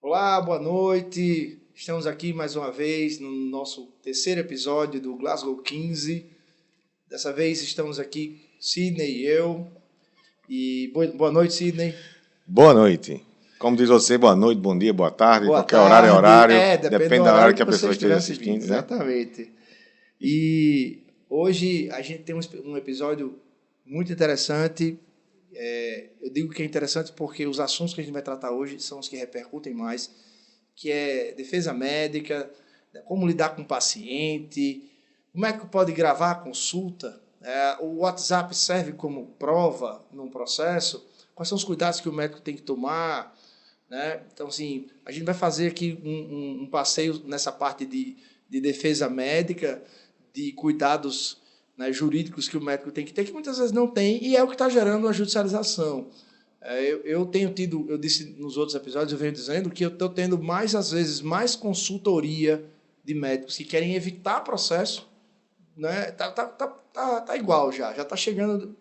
Olá, boa noite. Estamos aqui mais uma vez no nosso terceiro episódio do Glasgow 15. Dessa vez estamos aqui, Sidney e eu. E boa noite, Sidney. Boa noite. Como diz você, boa noite, bom dia, boa tarde. Boa Qualquer tarde. horário é horário. Depende da hora que que a você pessoa esteja estiver assistindo. Né? Exatamente. E hoje a gente tem um episódio muito interessante. Eu digo que é interessante porque os assuntos que a gente vai tratar hoje são os que repercutem mais, que é defesa médica, como lidar com o paciente, como é que pode gravar a consulta, o WhatsApp serve como prova num processo, quais são os cuidados que o médico tem que tomar, né? Então, assim, a gente vai fazer aqui um passeio nessa parte de defesa médica, de cuidados, né, jurídicos que o médico tem que ter, que muitas vezes não tem, e é o que está gerando a judicialização. Eu tenho tido, eu disse nos outros episódios, eu venho dizendo que eu estou tendo às vezes, mais consultoria de médicos que querem evitar processo, né? Tá igual já está chegando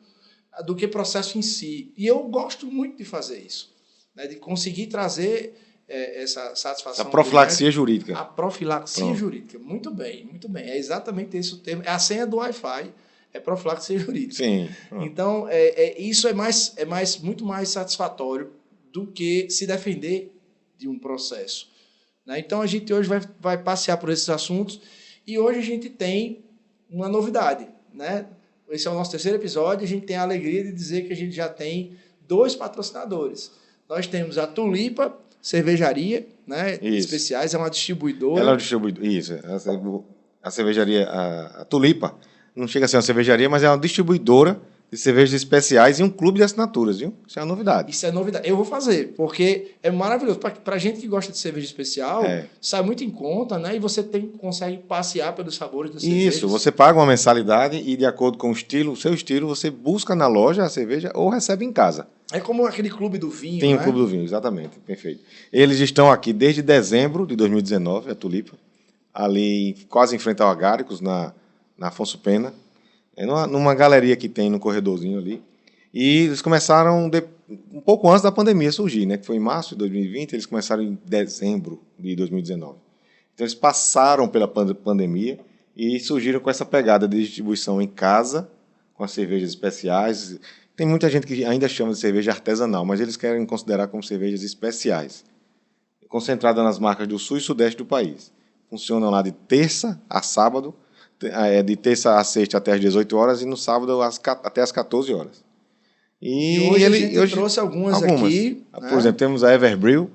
do que processo em si. E eu gosto muito de fazer isso, né? De conseguir trazer essa satisfação. A profilaxia jurídica. A profilaxia jurídica. Muito bem, muito bem. É exatamente esse o termo. É a senha do Wi-Fi. É profilaxia jurídica. Sim. Então, isso é muito mais satisfatório do que se defender de um processo, né? Então, a gente hoje vai passear por esses assuntos e hoje a gente tem uma novidade, né? Esse é o nosso terceiro episódio e a gente tem a alegria de dizer que a gente já tem 2 patrocinadores. Nós temos a Tulipa Cervejaria, né? Especiais, é uma distribuidora. Ela é uma distribuidora, isso. A cervejaria, a Tulipa, não chega a ser uma cervejaria, mas é uma distribuidora de cervejas especiais e um clube de assinaturas, viu? Isso é uma novidade. Isso é novidade. Eu vou fazer, porque é maravilhoso. Para gente que gosta de cerveja especial, sai muito em conta, né? E você consegue passear pelos sabores das cervejas. Isso, você paga uma mensalidade e, de acordo com o seu estilo, você busca na loja a cerveja ou recebe em casa. É como aquele clube do vinho, Tem né? o clube do vinho, exatamente. Perfeito. Eles estão aqui desde dezembro de 2019, a Tulipa, ali quase em frente ao Agáricos, na Afonso Pena, numa galeria que tem no corredorzinho ali. E eles começaram um pouco antes da pandemia surgir, né? Que foi em março de 2020, eles começaram em dezembro de 2019. Então eles passaram pela pandemia e surgiram com essa pegada de distribuição em casa, com as cervejas especiais. Tem muita gente que ainda chama de cerveja artesanal, mas eles querem considerar como cervejas especiais, concentrada nas marcas do sul e sudeste do país. Funcionam lá de terça a sábado, de terça a sexta até às 18 horas e no sábado até às 14 hoje a gente trouxe algumas aqui. Por exemplo, temos a Everbril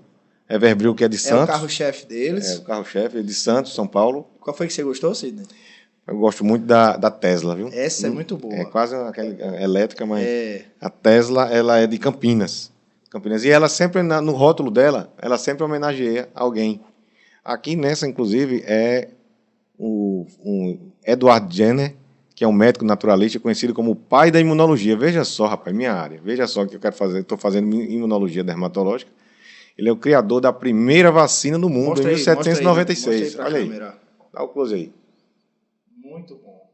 que é de Santos. É o carro-chefe deles. É o carro-chefe, de Santos, São Paulo. Qual foi que você gostou, Sidney? Eu gosto muito da Tesla, viu? Essa é muito boa. É quase aquela elétrica, mas a Tesla, ela é de Campinas. E ela sempre, no rótulo dela, ela sempre homenageia alguém. Aqui nessa, inclusive, é o Edward Jenner, que é um médico naturalista conhecido como o pai da imunologia. Veja só, rapaz, minha área. Veja só o que eu quero fazer. Estou fazendo imunologia dermatológica. Ele é o criador da primeira vacina do mundo, em 1796. Olha aí. Dá o close aí. Muito bom.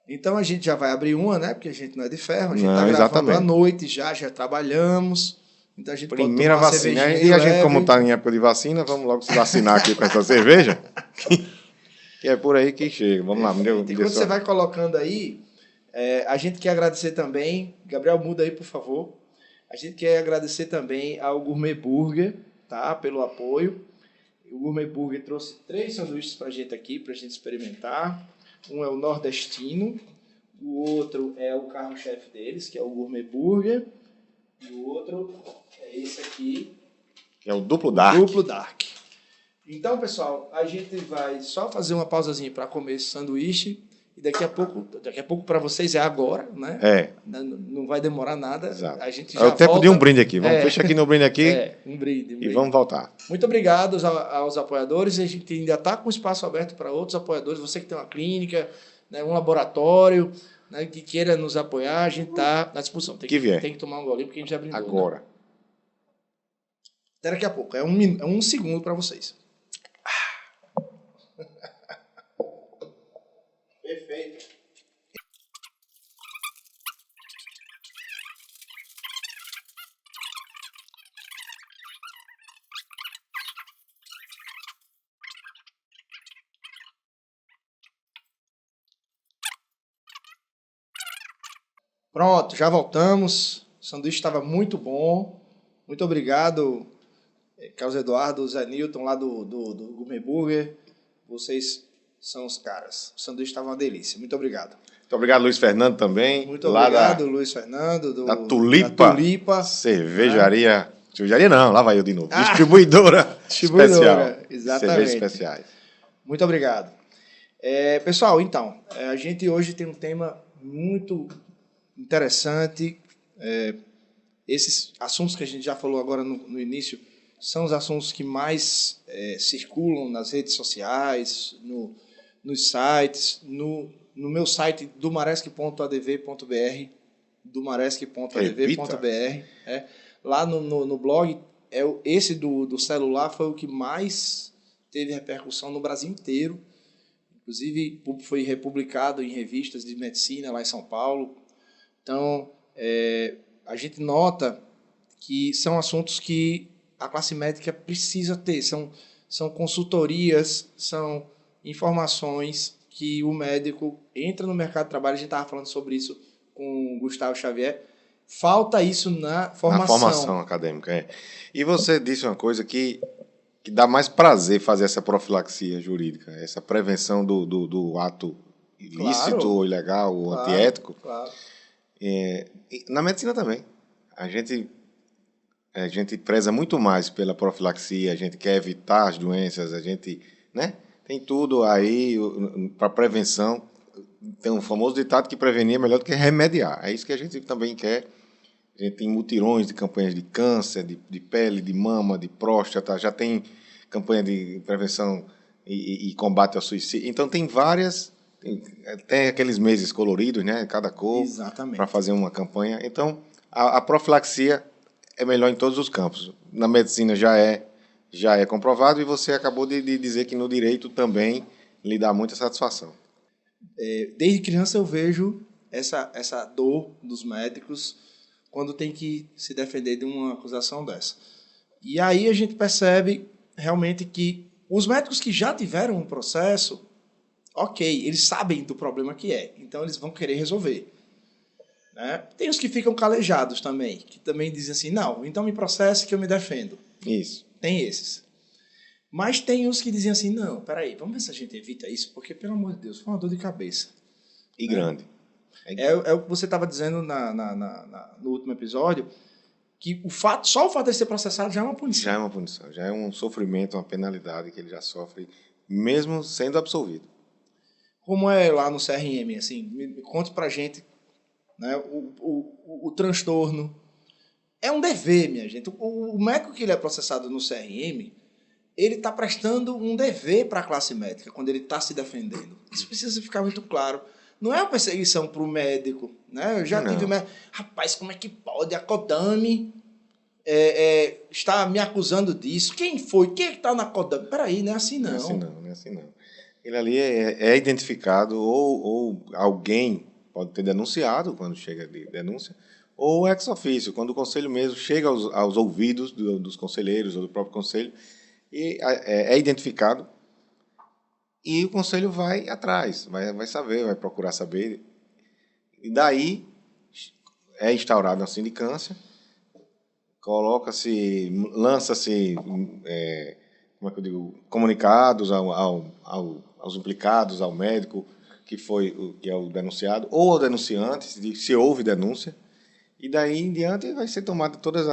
Então a gente já vai abrir uma, né? Porque a gente não é de ferro, a gente está gravando à noite já trabalhamos. Então a gente primeira pode tomar vacina. E a gente, como está em época de vacina, vamos logo se vacinar aqui com essa cerveja. Que é por aí que chega. Vamos lá. Enquanto você vai colocando aí, a gente quer agradecer também. Gabriel, muda aí, por favor. A gente quer agradecer também ao Gourmet Burger, tá? Pelo apoio. O Gourmet Burger trouxe 3 sanduíches para a gente aqui, para a gente experimentar. Um é o nordestino, o outro é o carro-chefe deles, que é o Gourmet Burger, e o outro é esse aqui, que é o Duplo Dark. Duplo Dark. Então, pessoal, a gente vai só fazer uma pausazinha para comer esse sanduíche e daqui a pouco para vocês é agora, né? Não vai demorar nada. Exato. A gente já é o tempo volta. de um brinde aqui. Vamos fechar aqui no brinde aqui. Um brinde. E vamos voltar. Muito obrigado aos apoiadores. A gente ainda está com espaço aberto para outros apoiadores. Você que tem uma clínica, né, um laboratório, né, que queira nos apoiar, a gente está à disposição. Tem que tomar um golinho porque a gente já brindou. Agora. Né? Até daqui a pouco. É um segundo para vocês. Perfeito. Pronto, já voltamos. O sanduíche estava muito bom. Muito obrigado, Carlos Eduardo, Zé Newton, lá do Gourmet Burger. Vocês são os caras. O sanduíche estava uma delícia. Muito obrigado. Muito obrigado, Luiz Fernando, também. Muito obrigado, Luiz Fernando. Da Tulipa. Cervejaria. Cervejaria não, lá vai eu de novo. Distribuidora especial. Exatamente. Cervejas especiais. Muito obrigado. Pessoal, então, a gente hoje tem um tema muito interessante. Esses assuntos que a gente já falou agora no início são os assuntos que mais circulam nas redes sociais, nos sites, no meu site dumaresc.adv.br, dumaresc.adv.br. Lá no blog, esse do celular foi o que mais teve repercussão no Brasil inteiro. Inclusive, foi republicado em revistas de medicina lá em São Paulo. Então, a gente nota que são assuntos que a classe médica precisa ter. São consultorias, são informações que o médico entra no mercado de trabalho. A gente estava falando sobre isso com o Gustavo Xavier. Falta isso na formação. Na formação acadêmica, E você disse uma coisa que dá mais prazer fazer essa profilaxia jurídica, essa prevenção do ato ilícito ou ilegal ou antiético. Claro. Na medicina também. A gente preza muito mais pela profilaxia, a gente quer evitar as doenças, a gente, tem tudo aí para prevenção. Tem um famoso ditado que prevenir é melhor do que remediar. É isso que a gente também quer. A gente tem mutirões de campanhas de câncer, de pele, de mama, de próstata, já tem campanha de prevenção e combate ao suicídio. Então, tem várias... Tem aqueles meses coloridos, cada cor, para fazer uma campanha. Então, a profilaxia é melhor em todos os campos. Na medicina já é comprovado, e você acabou de dizer que no direito também lhe dá muita satisfação. Desde criança eu vejo essa dor dos médicos quando tem que se defender de uma acusação dessa. E aí a gente percebe realmente que os médicos que já tiveram um processo, ok, eles sabem do problema que é, então eles vão querer resolver. Tem os que ficam calejados também, que também dizem assim, não, então me processe que eu me defendo. Isso. Tem esses. Mas tem os que dizem assim, não, peraí, vamos ver se a gente evita isso, porque, pelo amor de Deus, foi uma dor de cabeça. E grande. É o que você estava dizendo no último episódio, que só o fato de ser processado já é uma punição. Já é uma punição, já é um sofrimento, uma penalidade que ele já sofre, mesmo sendo absolvido. Como é lá no CRM, assim, conte pra gente, o transtorno. É um dever, minha gente. O médico que ele é processado no CRM, ele está prestando um dever para a classe médica quando ele está se defendendo. Isso precisa ficar muito claro. Não é uma perseguição para o médico. Eu já tive... Rapaz, como é que pode? A Kodami está me acusando disso. Quem foi? Quem é que está na Kodami? Peraí, não é assim não. Não é assim não. Ele ali é identificado, ou alguém pode ter denunciado quando chega de denúncia, ou ex officio, quando o conselho mesmo chega aos ouvidos dos conselheiros ou do próprio conselho, e é identificado, e o conselho vai atrás, vai saber, vai procurar saber. E daí é instaurada a sindicância, lança-se, como é que eu digo, comunicados aos implicados, ao médico, que é o denunciado, ou ao denunciante, se houve denúncia, e daí em diante vai ser tomada todas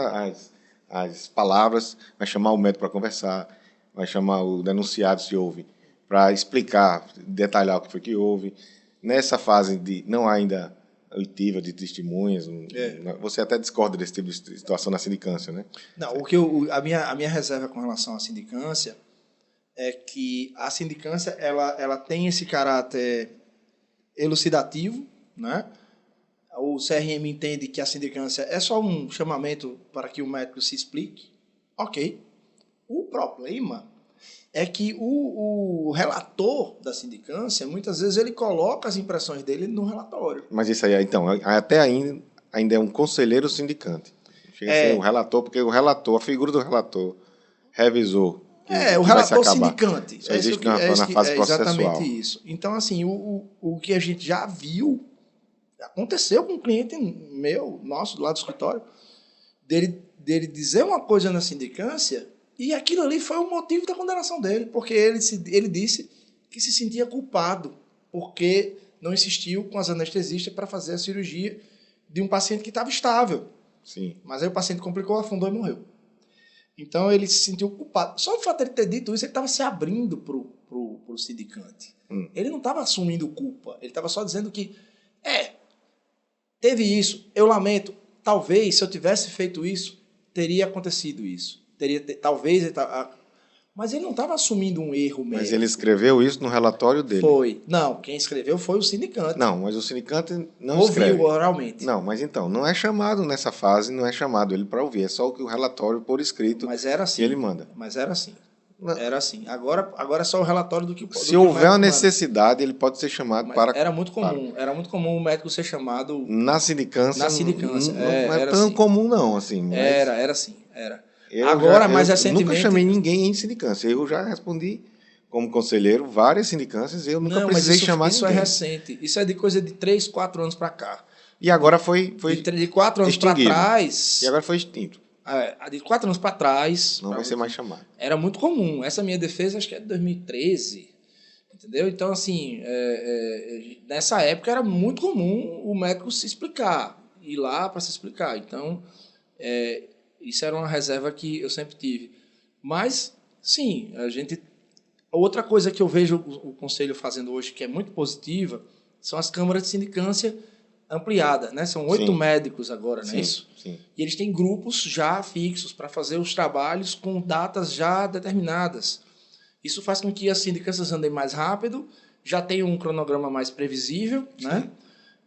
as palavras, vai chamar o médico para conversar, vai chamar o denunciado, se houve, para explicar, detalhar o que foi que houve. Nessa fase não há ainda oitiva de testemunhas, você até discorda desse tipo de situação na sindicância, né? Não, a minha reserva com relação à sindicância é que a sindicância ela tem esse caráter elucidativo, O CRM entende que a sindicância é só um chamamento para que o médico se explique. Ok. O problema é que o relator da sindicância, muitas vezes, ele coloca as impressões dele no relatório. Mas isso aí, então, até ainda é um conselheiro sindicante. Chega a ser um relator, porque a figura do relator, revisor, o relator sindicante. Só existe na fase processual. Exatamente isso. Então, assim, o que a gente já viu, Aconteceu com um cliente meu, nosso, lá do escritório, dele dizer uma coisa na sindicância e aquilo ali foi o motivo da condenação dele, porque ele disse que se sentia culpado porque não insistiu com as anestesistas para fazer a cirurgia de um paciente que estava estável. Sim. Mas aí o paciente complicou, afundou e morreu. Então ele se sentiu culpado. Só o fato de ele ter dito isso, ele estava se abrindo pro sindicante. Ele não estava assumindo culpa. Ele estava só dizendo que, teve isso, eu lamento. Talvez, se eu tivesse feito isso, teria acontecido isso. Talvez... Mas ele não estava assumindo um erro mesmo. Mas ele escreveu isso no relatório dele. Foi. Não, quem escreveu foi o sindicante. Não, mas o sindicante não ouviu escreve. Ouviu oralmente. Não, mas então, não é chamado nessa fase, não é chamado ele para ouvir. É só o relatório por escrito mas era assim, que ele manda. Mas era assim. Não. Era assim. Agora é só o relatório do que... Se houver uma necessidade, ele pode ser chamado mas para... Era muito comum o médico ser chamado... Na sindicância. Não é tão assim. Comum não, assim. Mas... Era assim. Agora, mais recentemente... nunca chamei ninguém em sindicância. Eu já respondi como conselheiro várias sindicâncias e eu nunca precisei chamar ninguém. Isso é recente. Isso é de coisa de 3, 4 anos para cá. E agora foi de 4 anos para trás... E agora foi extinto. De 4 anos para trás... Não vai ser mais chamado. Era muito comum. Essa minha defesa acho que é de 2013. Entendeu? Então, assim, nessa época era muito comum o médico se explicar. Ir lá para se explicar. Então... Isso era uma reserva que eu sempre tive. Mas, sim, outra coisa que eu vejo o Conselho fazendo hoje, que é muito positiva, são as câmaras de sindicância ampliadas. Né? São 8 médicos agora, não é isso? Sim. E eles têm grupos já fixos para fazer os trabalhos com datas já determinadas. Isso faz com que as sindicâncias andem mais rápido, já tenham um cronograma mais previsível, né?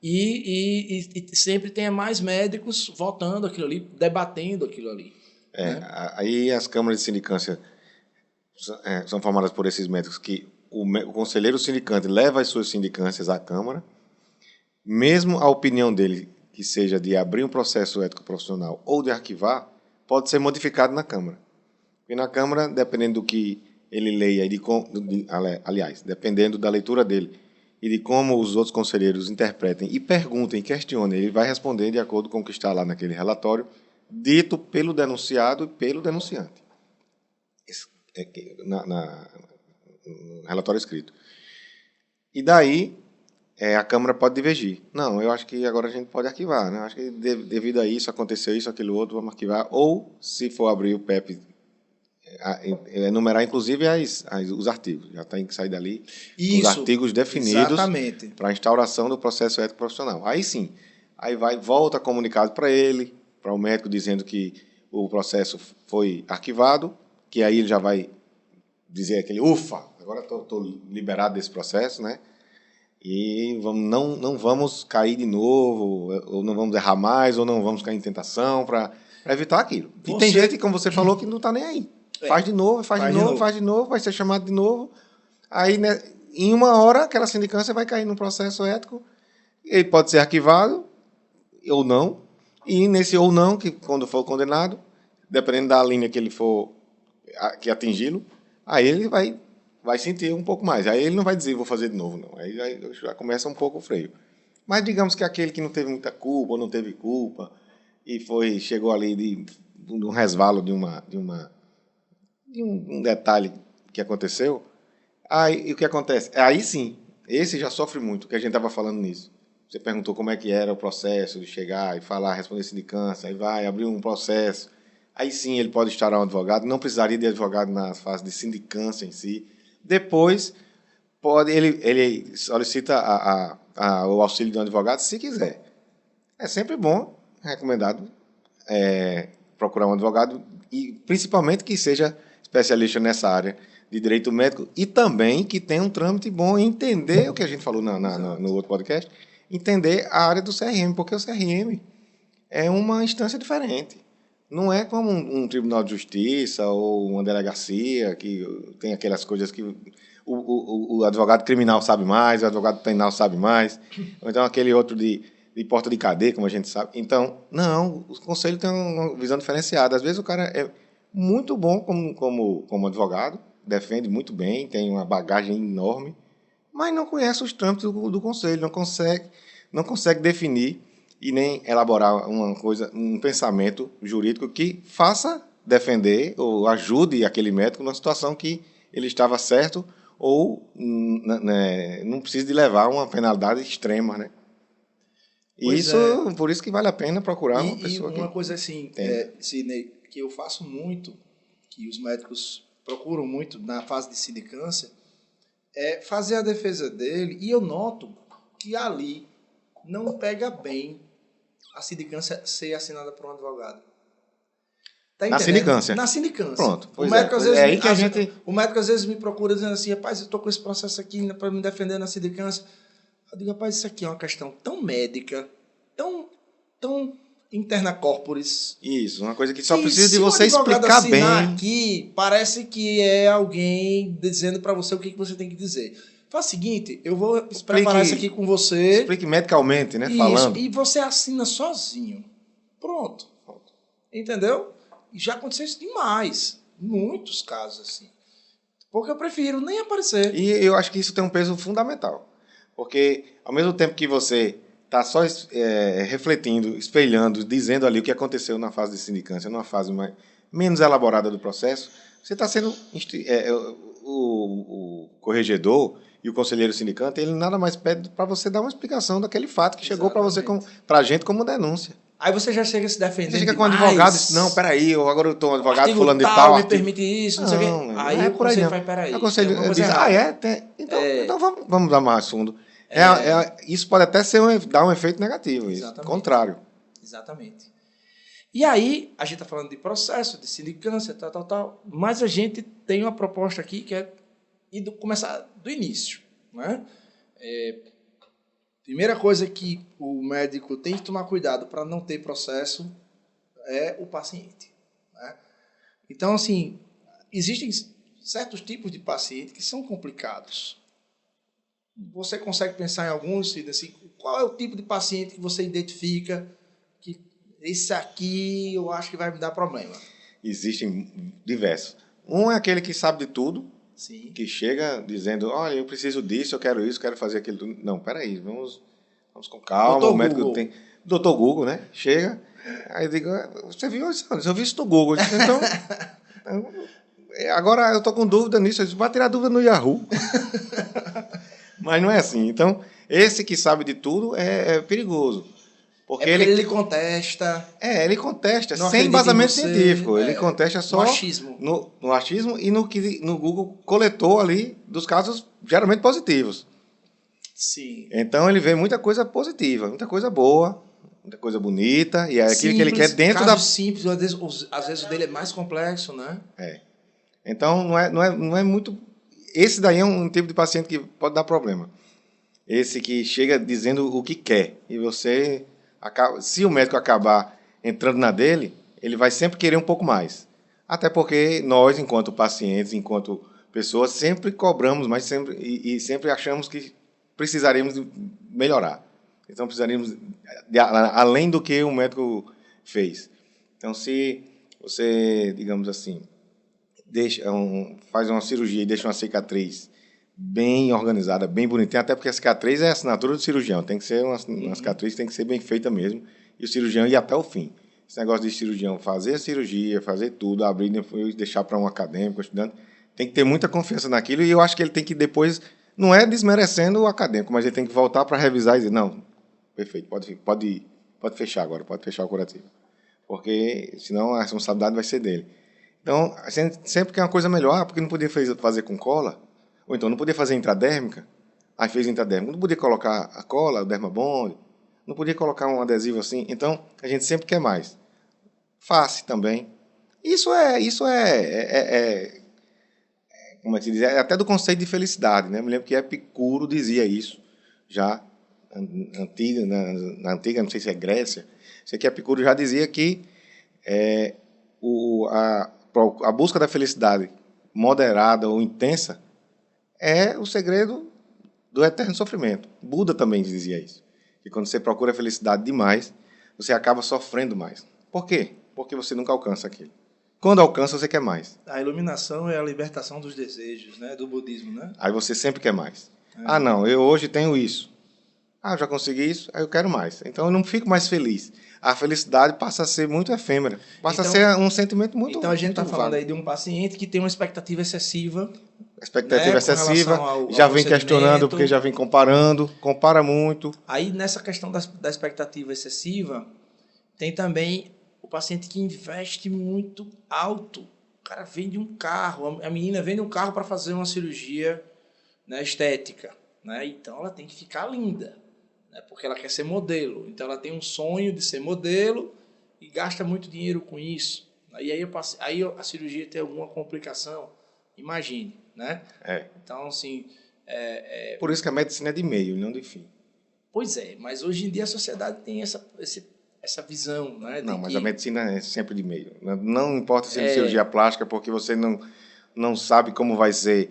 E sempre tenha mais médicos votando aquilo ali, debatendo aquilo ali. Né? Aí as câmaras de sindicância são formadas por esses médicos que o conselheiro sindicante leva as suas sindicâncias à Câmara, mesmo a opinião dele, que seja de abrir um processo ético-profissional ou de arquivar, pode ser modificado na Câmara. E na Câmara, dependendo do que ele leia, aliás, dependendo da leitura dele, e de como os outros conselheiros interpretem e perguntem, questionem, ele vai responder de acordo com o que está lá naquele relatório, dito pelo denunciado e pelo denunciante. No relatório escrito. E daí, a Câmara pode divergir. Não, eu acho que agora a gente pode arquivar. Né? Eu acho que devido a isso, aconteceu isso, aquilo outro, vamos arquivar. Ou, se for abrir o PEP, enumerar, inclusive, os artigos. Já tem que sair dali os artigos definidos para a instauração do processo ético profissional. Aí sim, volta comunicado para ele, para o médico, dizendo que o processo foi arquivado, que aí ele já vai dizer aquele, ufa, agora estou liberado desse processo, né? E não vamos cair de novo, ou não vamos errar mais, ou não vamos cair em tentação para evitar aquilo. E tem gente, como você falou, que não está nem aí. Faz de novo, vai ser chamado de novo. Aí, né, em uma hora, aquela sindicância vai cair num processo ético. Ele pode ser arquivado ou não. E nesse ou não, que quando for condenado, dependendo da linha que ele for que atingi-lo, aí ele vai sentir um pouco mais. Aí ele não vai dizer, vou fazer de novo, não. Aí já começa um pouco o freio. Mas digamos que aquele que não teve muita culpa, ou não teve culpa, e chegou ali de um resvalo de um detalhe que aconteceu, aí o que acontece? Aí sim, esse já sofre muito, que a gente estava falando nisso. Você perguntou como é que era o processo de chegar e falar, responder sindicância, aí vai abrir um processo. Aí sim ele pode instaurar um advogado, não precisaria de advogado na fase de sindicância em si. Depois, ele solicita o auxílio de um advogado se quiser. É sempre bom, recomendado, procurar um advogado, e principalmente que seja especialista nessa área de direito médico e também que tenha um trâmite bom em entender o que a gente falou no outro podcast, entender a área do CRM, porque o CRM é uma instância diferente. Não é como um tribunal de justiça ou uma delegacia que tem aquelas coisas que o advogado criminal sabe mais, o advogado penal sabe mais, ou então aquele outro de porta de cadeia, como a gente sabe. Então, não, o conselho tem uma visão diferenciada. Às vezes o cara é muito bom como advogado, defende muito não consegue definir e nem elaborar um pensamento jurídico que faça defender ou ajude aquele médico numa situação que ele estava certo ou né, não precisa de levar a uma penalidade extrema, né? Por isso que vale a pena procurar uma pessoa uma coisa assim, Sidney, que eu faço muito, que os médicos procuram muito na fase de sindicância, é fazer a defesa dele, e eu noto que ali não pega bem a sindicância ser assinada por um advogado. Tá na sindicância. Na sindicância. Pronto. O médico, O médico às vezes me procura dizendo assim, rapaz, eu estou com esse processo aqui para me defender na sindicância. Eu digo, rapaz, isso aqui é uma questão tão médica, tão interna corporis. Isso, uma coisa que só precisa de você explicar bem. Se o advogado aqui, parece que é alguém dizendo para você o que você tem que dizer. Faz o seguinte, eu vou preparar isso aqui com você. Explique medicalmente, né? Isso, falando. E você assina sozinho. Pronto. Entendeu? E já aconteceu isso demais. Muitos casos assim. Porque eu prefiro nem aparecer. E eu acho que isso tem um peso fundamental. Porque, ao mesmo tempo que você está só refletindo, espelhando, dizendo ali o que aconteceu na fase de sindicância, numa fase menos elaborada do processo, você está sendo... o corregedor e o conselheiro sindicante, ele nada mais pede para você dar uma explicação daquele fato que chegou para a gente como denúncia. Aí você já chega se defendendo. Você chega com um advogado e diz, não, peraí, agora eu estou um advogado fulano de tal. Me permite isso, não sei o quê. Aí o conselho vai, peraí. O conselho diz, então vamos dar mais fundo. Isso pode até dar um efeito negativo, isso. Contrário. Exatamente. E aí, a gente está falando de processo, de sindicância, tal, mas a gente tem uma proposta aqui que é começar do início. Né? Primeira coisa que o médico tem que tomar cuidado para não ter processo é o paciente. Né? Então, assim, existem certos tipos de paciente que são complicados. Você consegue pensar em alguns, assim, qual é o tipo de paciente que você identifica que esse aqui eu acho que vai me dar problema? Existem diversos. Um é aquele que sabe de tudo, sim, que chega dizendo, olha, eu preciso disso, eu quero isso, quero fazer aquilo. Não, peraí, vamos com calma. Doutor o médico Google. tem... Doutor Google, né? Chega, aí eu digo, você viu isso? Eu vi isso no Google. Então, agora eu estou com dúvida nisso. Eu disse, vai tirar dúvida no Yahoo. Mas não é assim. Então, esse que sabe de tudo é perigoso. Porque ele contesta. Ele contesta sem embasamento científico. Ele contesta só no achismo e no que no Google coletou ali dos casos geralmente positivos. Sim. Então ele vê muita coisa positiva, muita coisa boa, muita coisa bonita, e é aquilo que ele quer dentro da... simples, às vezes o dele é mais complexo, né? Então não é muito... Esse daí é um tipo de paciente que pode dar problema. Esse que chega dizendo o que quer, e você... Se o médico acabar entrando na dele, ele vai sempre querer um pouco mais. Até porque nós, enquanto pacientes, enquanto pessoas, sempre cobramos, mas sempre achamos que precisaríamos precisaríamos Então, precisaríamos, além do que o médico fez. Então, se você, digamos assim, faz uma cirurgia e deixa uma cicatriz bem organizada, bem bonitinha, até porque a cicatriz é a assinatura do cirurgião, tem que ser uma cicatriz, tem que ser bem feita mesmo, e o cirurgião ir até o fim. Esse negócio de cirurgião fazer a cirurgia, fazer tudo, abrir, depois deixar para um acadêmico, um estudante, tem que ter muita confiança naquilo, e eu acho que ele tem que depois, não é desmerecendo o acadêmico, mas ele tem que voltar para revisar e dizer, não, perfeito, pode fechar agora, pode fechar o curativo, porque senão a responsabilidade vai ser dele. Então, a gente sempre quer uma coisa melhor, porque não podia fazer com cola, ou então não podia fazer intradérmica, aí fez intradérmica, não podia colocar a cola, o dermabond, não podia colocar um adesivo assim, então a gente sempre quer mais. Face também. Isso como é que se diz? É até do conceito de felicidade, né? Eu me lembro que Epicuro dizia isso, já na antiga, não sei se é Grécia, sei que Epicuro já dizia que a busca da felicidade moderada ou intensa é o segredo do eterno sofrimento. Buda também dizia isso. Que quando você procura a felicidade demais, você acaba sofrendo mais. Por quê? Porque você nunca alcança aquilo. Quando alcança, você quer mais. A iluminação é a libertação dos desejos, né? Do budismo, né? Aí você sempre quer mais. Não, eu hoje tenho isso. Ah, eu já consegui isso, aí eu quero mais. Então eu não fico mais feliz. A felicidade passa a ser muito efêmera. Passa a ser um sentimento muito Então a gente muito está falando vago. aí de um paciente que tem uma expectativa excessiva, A expectativa né, com excessiva, relação ao já vem questionando porque procedimento. já vem comparando, compara muito. Aí nessa questão da expectativa excessiva, tem também o paciente que investe muito alto. O cara vende um carro, a menina vende um carro para fazer uma cirurgia, né, estética, né? Então ela tem que ficar linda, né, porque ela quer ser modelo. Então ela tem um sonho de ser modelo e gasta muito dinheiro com isso. Aí a cirurgia tem alguma complicação, imagine, né? É. Então, assim, Por isso que a medicina é de meio, não de fim. pois é, mas hoje em dia a sociedade tem essa visão, né, de Não, mas a que medicina é sempre de meio. Não importa se é cirurgia plástica, porque você não sabe como vai ser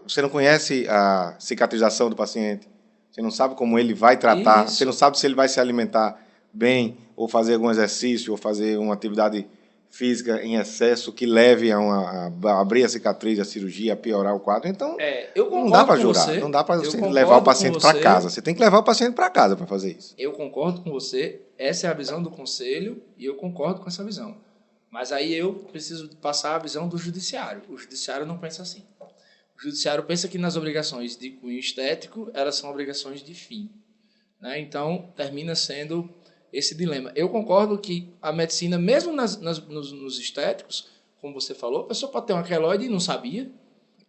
você não conhece a cicatrização do paciente, você não sabe como ele vai tratar, você não isso sabe se ele vai se alimentar bem, ou fazer algum exercício, ou fazer uma atividade física em excesso que leve a abrir a cicatriz, a cirurgia, a piorar o quadro. Então, eu não dá concordo para com jurar, não você, dá para eu você levar o concordo com paciente para você, casa. Você tem que levar o paciente para casa para fazer isso. eu concordo com você, essa é a visão do conselho e eu concordo com essa visão. Mas aí eu preciso passar a visão do judiciário. O judiciário não pensa assim. O judiciário pensa que nas obrigações de cunho estético, elas são obrigações de fim, né? Então, termina sendo esse dilema. Eu concordo que a medicina, mesmo nos estéticos, como você falou, a pessoa pode ter uma queloide e não sabia,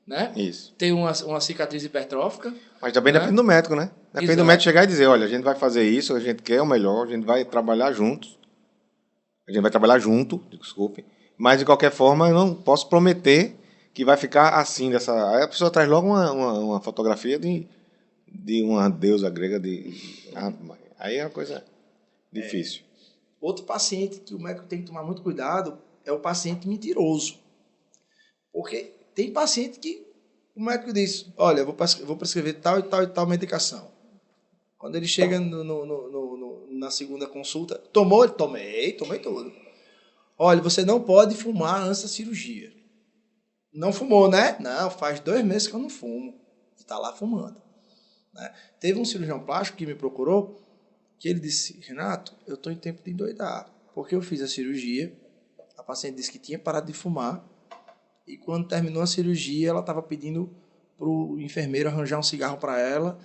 né? Isso. Ter uma cicatriz hipertrófica. Mas também Né? depende do médico, né? Depende do Exato. médico chegar e dizer, olha, a gente vai fazer isso, a gente quer o melhor, a gente vai trabalhar juntos. A gente vai trabalhar junto, desculpe. Mas, de qualquer forma, eu não posso prometer que vai ficar assim. Aí a pessoa traz logo uma fotografia de uma deusa grega. Aí é uma coisa difícil. Outro paciente que o médico tem que tomar muito cuidado é o paciente mentiroso. Porque tem paciente que o médico diz, olha, eu vou prescrever tal e tal e tal medicação. Quando ele chega na segunda consulta, tomou? Tomei tudo. Olha, você não pode fumar antes da cirurgia. Não fumou, né? Não, faz 2 meses que eu não fumo. E está lá fumando. Né? Teve um cirurgião plástico que me procurou, que ele disse, Renato, eu estou em tempo de endoidar. Porque eu fiz a cirurgia, a paciente disse que tinha parado de fumar, e quando terminou a cirurgia, ela estava pedindo para o enfermeiro arranjar um cigarro para ela.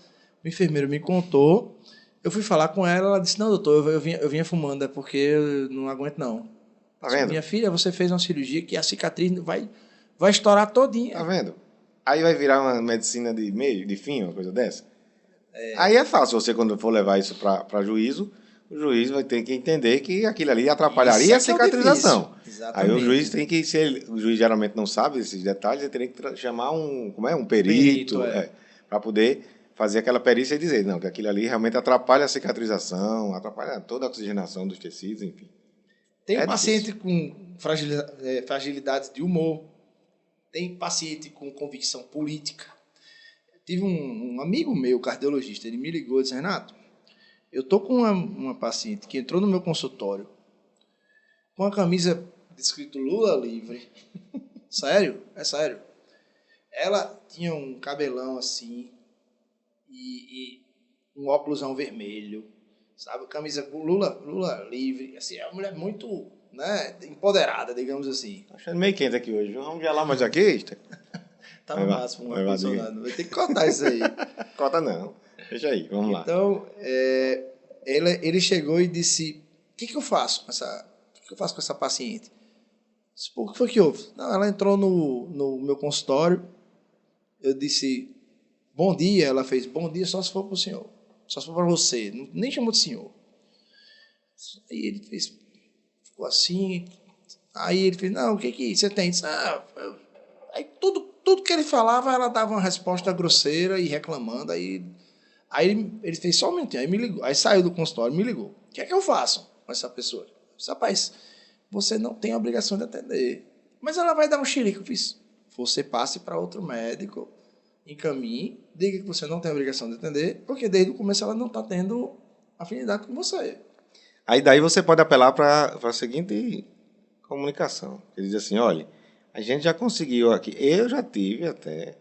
O enfermeiro me contou, eu fui falar com ela, ela disse, não, doutor, eu vinha fumando, é porque eu não aguento não. Tá vendo? Minha filha, você fez uma cirurgia que a cicatriz vai estourar todinha. Tá vendo? Aí vai virar uma medicina de meio, de fim, uma coisa dessa. Aí é fácil, você quando for levar isso para juízo, o juiz vai ter que entender que aquilo ali atrapalharia a cicatrização. Aí o juiz tem que, o juiz geralmente não sabe esses detalhes, ele teria que chamar um perito, para poder fazer aquela perícia e dizer, não, que aquilo ali realmente atrapalha a cicatrização, atrapalha toda a oxigenação dos tecidos, enfim. Tem um paciente com fragilidades de humor, tem paciente com convicção política. Tive um amigo meu, cardiologista, ele me ligou e disse, Renato, eu estou com uma paciente que entrou no meu consultório com a camisa escrito Lula livre. Sério? É sério. Ela tinha um cabelão assim e um óculosão vermelho, sabe? Camisa Lula livre. Assim, é uma mulher muito, né, empoderada, digamos assim. Tô achando meio quente aqui hoje. Vamos gelar mais aqui? Tá no máximo um ar-condicionado. Vai ter que cortar isso aí. Corta não. Deixa aí, vamos lá. Então, ele chegou e disse, o que eu faço com essa paciente? Disse, o que foi que houve? Não, ela entrou no meu consultório, eu disse, bom dia, ela fez, bom dia só se for para o senhor, só se for para você, nem chamou de senhor. Aí ele fez, ficou assim, aí ele fez, não, o que você tem? Disse, aí tudo que ele falava, ela dava uma resposta grosseira e reclamando, aí ele fez só um minutinho, aí me ligou, aí saiu do consultório, me ligou, o que é que eu faço com essa pessoa? Eu disse, rapaz, você não tem a obrigação de atender, mas ela vai dar um xerique. Eu fiz, você passe para outro médico, encaminhe, diga que você não tem a obrigação de atender, porque desde o começo ela não está tendo afinidade com você. Aí daí você pode apelar para a seguinte comunicação, ele diz assim, olha, a gente já conseguiu aqui, eu já tive até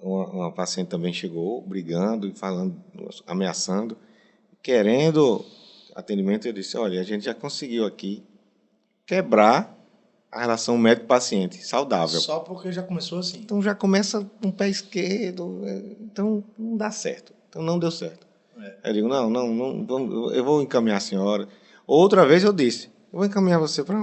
uma paciente também chegou brigando e falando, ameaçando, querendo atendimento. Eu disse, olha, a gente já conseguiu aqui quebrar a relação médico-paciente saudável. Só porque já começou assim. Então já começa com o pé esquerdo, então não dá certo. Então não deu certo. Eu digo, não, eu vou encaminhar a senhora. Outra vez eu disse, eu vou encaminhar você para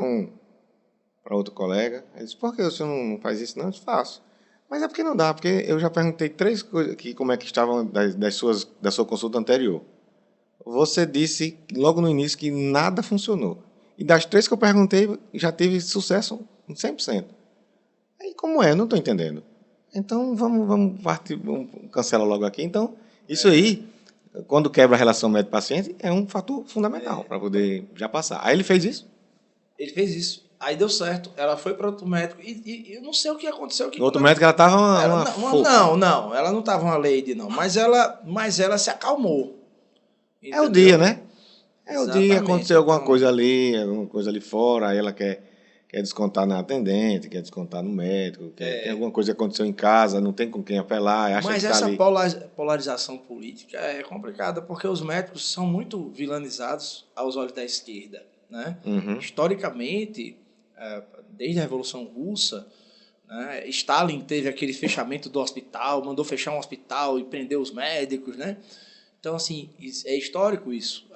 outro colega. Ele disse, por que o senhor não faz isso? Não, eu disse, faço. Mas é porque não dá, porque eu já perguntei 3 coisas aqui, como é que estavam da sua consulta anterior. Você disse logo no início que nada funcionou. E das 3 que eu perguntei, já teve sucesso em 100%. Aí como é? Eu não estou entendendo. Então vamos cancelar logo aqui. Então, isso aí, quando quebra a relação médico-paciente, é um fator fundamental para poder já passar. Aí ele fez isso? Ele fez isso. Aí deu certo. Ela foi para outro médico. E eu não sei o que aconteceu. No outro médico ela estava Não, ela não estava uma lady, não. Mas ela se acalmou. Entendeu? É o dia, né? É o dia, aconteceu alguma então, coisa ali fora, aí ela quer descontar na atendente, quer descontar no médico, tem alguma coisa que aconteceu em casa, não tem com quem apelar, acha mas que essa ali... polarização política é complicada, porque os médicos são muito vilanizados aos olhos da esquerda, né? Uhum. Historicamente, desde a Revolução Russa, né, Stalin teve aquele fechamento do hospital, mandou fechar um hospital e prender os médicos, né? Então, assim, é histórico isso.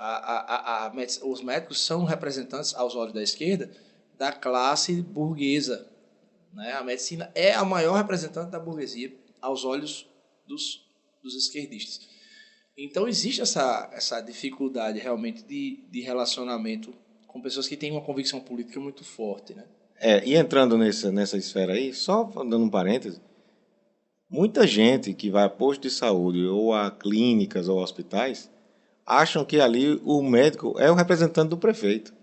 Os médicos são representantes, aos olhos da esquerda, da classe burguesa. Né? A medicina é a maior representante da burguesia aos olhos dos esquerdistas. Então, existe essa dificuldade realmente de relacionamento com pessoas que têm uma convicção política muito forte. Né? E entrando nessa esfera aí, só dando um parêntese, muita gente que vai a posto de saúde ou a clínicas ou hospitais acham que ali o médico é o representante do prefeito.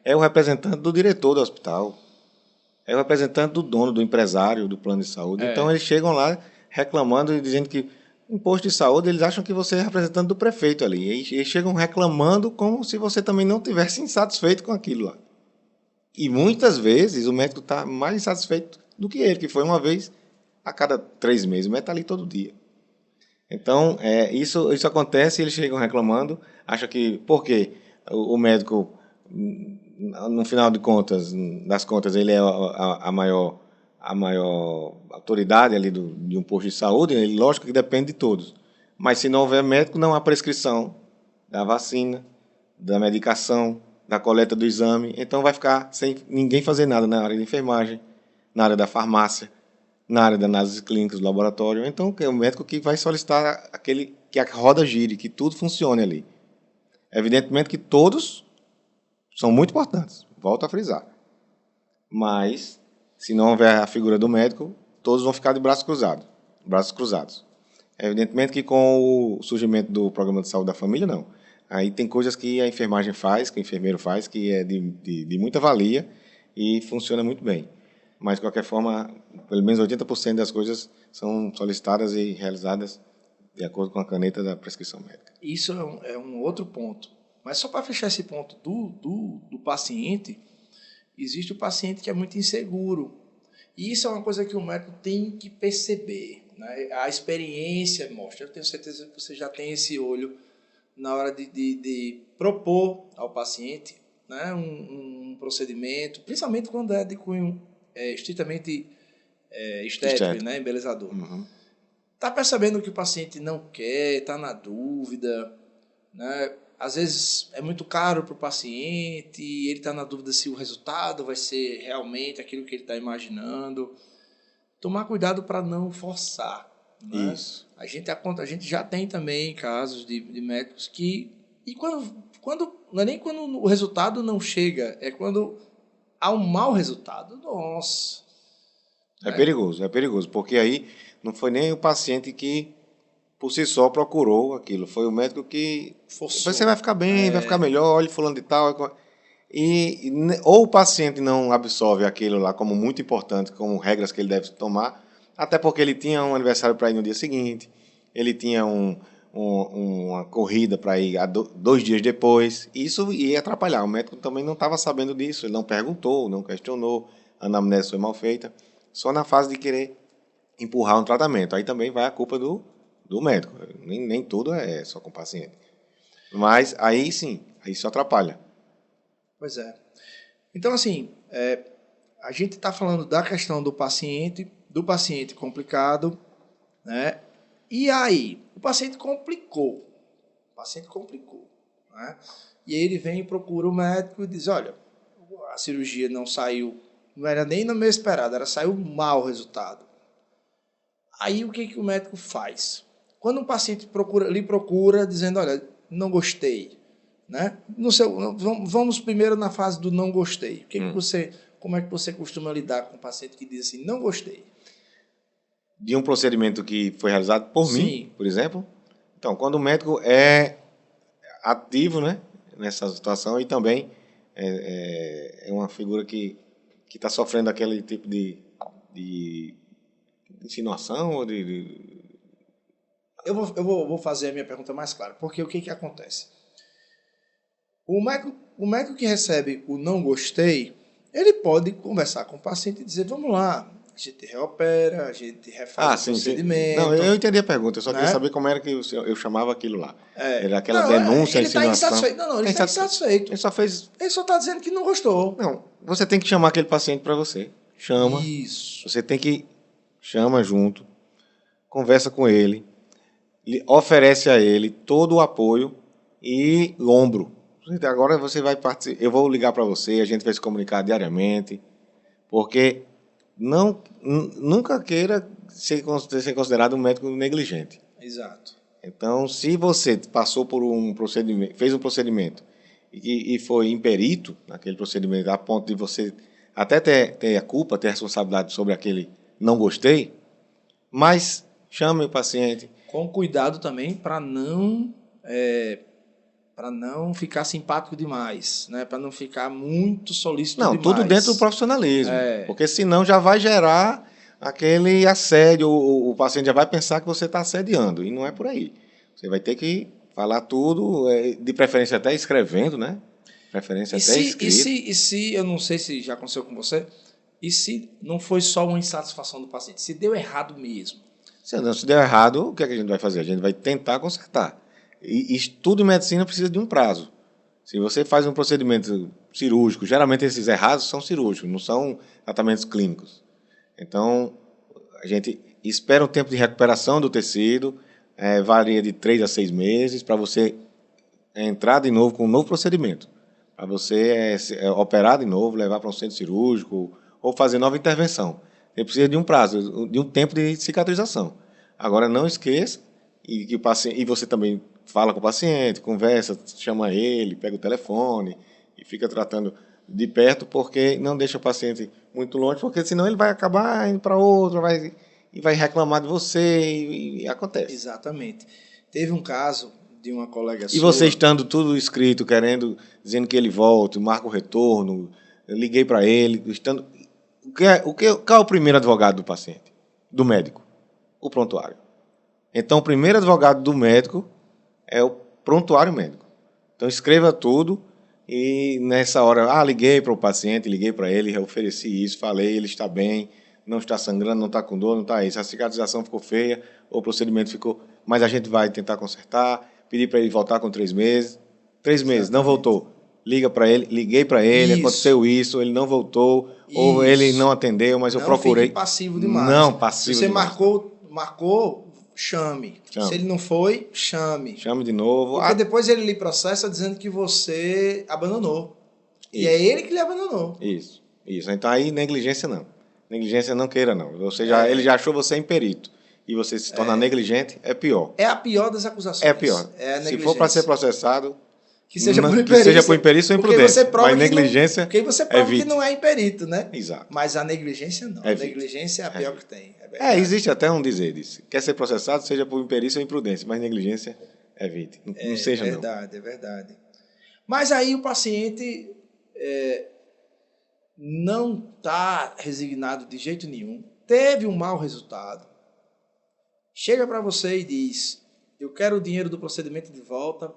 É o representante do diretor do hospital. É o representante do dono, do empresário do plano de saúde. Então eles chegam lá reclamando e dizendo que em posto de saúde eles acham que você é representante do prefeito ali. E eles chegam reclamando como se você também não tivesse insatisfeito com aquilo lá. E muitas vezes o médico está mais insatisfeito do que ele, que foi uma vez a cada 3 meses. O médico está ali todo dia. Então, isso acontece e eles chegam reclamando, acham que, por quê? O médico, no final das contas, ele é a maior autoridade ali de um posto de saúde, ele, lógico que depende de todos. Mas se não houver médico, não há prescrição da vacina, da medicação, da coleta do exame. Então vai ficar sem ninguém fazer nada na área de enfermagem, na área da farmácia, na área da análise clínica, do laboratório. Então, é o médico que vai solicitar que a roda gire, que tudo funcione ali. Evidentemente que todos são muito importantes, volto a frisar. Mas, se não houver a figura do médico, todos vão ficar de braços cruzados. Evidentemente que com o surgimento do Programa de Saúde da Família, não. Aí tem coisas que a enfermagem faz, que o enfermeiro faz, que é de muita valia e funciona muito bem. Mas, de qualquer forma, pelo menos 80% das coisas são solicitadas e realizadas de acordo com a caneta da prescrição médica. Isso é um outro ponto. Mas só para fechar esse ponto do paciente, existe o paciente que é muito inseguro. E isso é uma coisa que o médico tem que perceber. Né? A experiência mostra. Eu tenho certeza que você já tem esse olho na hora de propor ao paciente, né, um procedimento, principalmente quando é de cunho estritamente estético, né, embelezador. Está percebendo que o paciente não quer, está na dúvida, né? Às vezes é muito caro para o paciente, e ele está na dúvida se o resultado vai ser realmente aquilo que ele está imaginando. Tomar cuidado para não forçar. Né? Isso. A gente já tem também casos de médicos que... E quando não é nem quando o resultado não chega, é quando há um mau resultado. Nossa! É perigoso, porque aí não foi nem o paciente que, por si só, procurou aquilo. Foi o médico que forçou. Você vai ficar bem, vai ficar melhor, olha fulano de tal. Ou o paciente não absorve aquilo lá como muito importante, como regras que ele deve tomar, até porque ele tinha um aniversário para ir no dia seguinte, ele tinha uma corrida para ir 2 dias depois. Isso ia atrapalhar. O médico também não estava sabendo disso, ele não perguntou, não questionou, a anamnese foi mal feita. Só na fase de querer empurrar um tratamento. Aí também vai a culpa do médico. Nem tudo é só com o paciente. Mas aí sim, aí isso atrapalha. Pois é. Então, assim, a gente está falando da questão do paciente complicado, né? E aí, o paciente complicou. Né? E aí ele vem e procura o médico e diz, olha, a cirurgia não saiu, não era nem no meu esperado, saiu mal o resultado. Aí o que o médico faz? Quando um paciente lhe procura dizendo, olha, não gostei, né? Vamos primeiro na fase do não gostei. Como é que você costuma lidar com um paciente que diz assim, não gostei? De um procedimento que foi realizado por Sim. mim, por exemplo. Então, quando o médico é ativo, né, nessa situação e também é uma figura que está sofrendo aquele tipo de insinuação ou Eu vou fazer a minha pergunta mais clara, porque o que acontece? O médico que recebe o não gostei, ele pode conversar com o paciente e dizer, vamos lá, a gente reopera, a gente refaz o procedimento. Sim. Não, eu entendi a pergunta, eu só queria né? saber como era que eu chamava aquilo lá. Era aquela Não, denúncia, ele está insinuação. insatisfeito. Não, ele está insatisfeito. Ele só está dizendo que não gostou. Não, você tem que chamar aquele paciente para você. Chama. Isso. Você tem que chama junto, conversa com ele, oferece a ele todo o apoio e ombro. Agora você vai participar, eu vou ligar para você, a gente vai se comunicar diariamente, porque nunca queira ser considerado um médico negligente. Exato. Então, se você passou por um procedimento, fez um procedimento e foi imperito naquele procedimento, a ponto de você até ter a culpa, ter a responsabilidade sobre aquele não gostei, mas chame o paciente. Com cuidado também para não ficar simpático demais, né? Para não ficar muito solícito demais. Tudo dentro do profissionalismo, porque senão já vai gerar aquele assédio, o paciente já vai pensar que você está assediando, e não é por aí. Você vai ter que falar tudo, de preferência até escrevendo, né? Preferência até escrito. E se, eu não sei se já aconteceu com você, e se não foi só uma insatisfação do paciente, se deu errado mesmo? Se deu errado, o que a gente vai fazer? A gente vai tentar consertar. E tudo em medicina precisa de um prazo. Se você faz um procedimento cirúrgico, geralmente esses errados são cirúrgicos, não são tratamentos clínicos. Então, a gente espera um tempo de recuperação do tecido, varia de 3 a 6 meses, para você entrar de novo com um novo procedimento. Para você operar de novo, levar para um centro cirúrgico ou fazer nova intervenção. Você precisa de um prazo, de um tempo de cicatrização. Agora, não esqueça, e você também fala com o paciente, conversa, chama ele, pega o telefone e fica tratando de perto, porque não deixa o paciente muito longe, porque senão ele vai acabar indo para outro, e vai reclamar de você, e acontece. Exatamente. Teve um caso de uma colega sua... E você estando tudo escrito, dizendo que ele volte, marca o retorno, eu liguei para ele, qual é o primeiro advogado do paciente? Do médico? O prontuário. Então, o primeiro advogado do médico é o prontuário médico. Então, escreva tudo e nessa hora, liguei para o paciente, liguei para ele, ofereci isso, falei, ele está bem, não está sangrando, não está com dor, não está isso. A cicatrização ficou feia, o procedimento ficou... Mas a gente vai tentar consertar, pedir para ele voltar com 3 meses. 3 meses, não voltou. Liga para ele, liguei para ele, aconteceu isso, ele não voltou, ou ele não atendeu, mas eu procurei. Não fique passivo demais. Não, passivo Se você demais. marcou, chame. Se ele não foi, chame. Chame de novo. Porque depois ele lhe processa dizendo que você abandonou. Isso. E é ele que lhe abandonou. Isso. Então aí negligência não. Negligência não queira não. Ele já achou você imperito. E você se torna negligente, é pior. É a pior das acusações. É pior. Se for para ser processado, que seja por imperícia ou imprudência. Mas negligência. Porque você prova que não é imperito, né? Exato. Mas a negligência não. A negligência é a pior que tem. Existe até um dizer disso. Quer ser processado, seja por imperícia ou imprudência, mas negligência evite. Não seja não. É verdade. Mas aí o paciente não está resignado de jeito nenhum, teve um mau resultado, chega para você e diz, eu quero o dinheiro do procedimento de volta,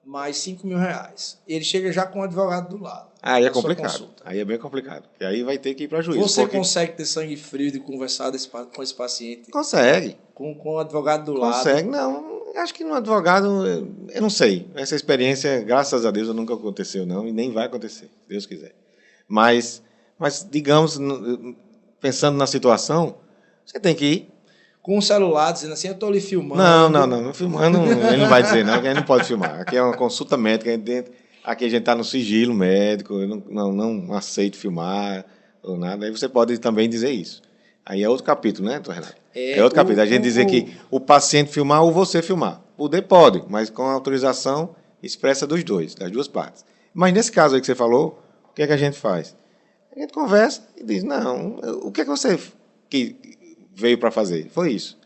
mais 5 mil reais. Ele chega já com um advogado do lado. Aí é complicado. Aí é bem complicado. E aí vai ter que ir para juízo. Você consegue ter sangue frio de conversar com esse paciente? Consegue. Com o advogado do lado? Consegue. Não, acho que no advogado, eu não sei. Essa experiência, graças a Deus, nunca aconteceu, não. E nem vai acontecer, se Deus quiser. Mas digamos, pensando na situação, você tem que ir. Com o celular, dizendo assim, eu estou lhe filmando. Não. Filmando, ele não vai dizer, não, que ele não pode filmar. Aqui é uma consulta médica, aqui a gente está no sigilo médico, eu não aceito filmar ou nada. Aí você pode também dizer isso. Aí é outro capítulo, né, Renato? É outro capítulo. A gente dizer que o paciente filmar ou você filmar. Poder pode, mas com a autorização expressa dos dois, das duas partes. Mas nesse caso aí que você falou, o que é que a gente faz? A gente conversa e diz, não, o que é que você veio para fazer? Foi isso.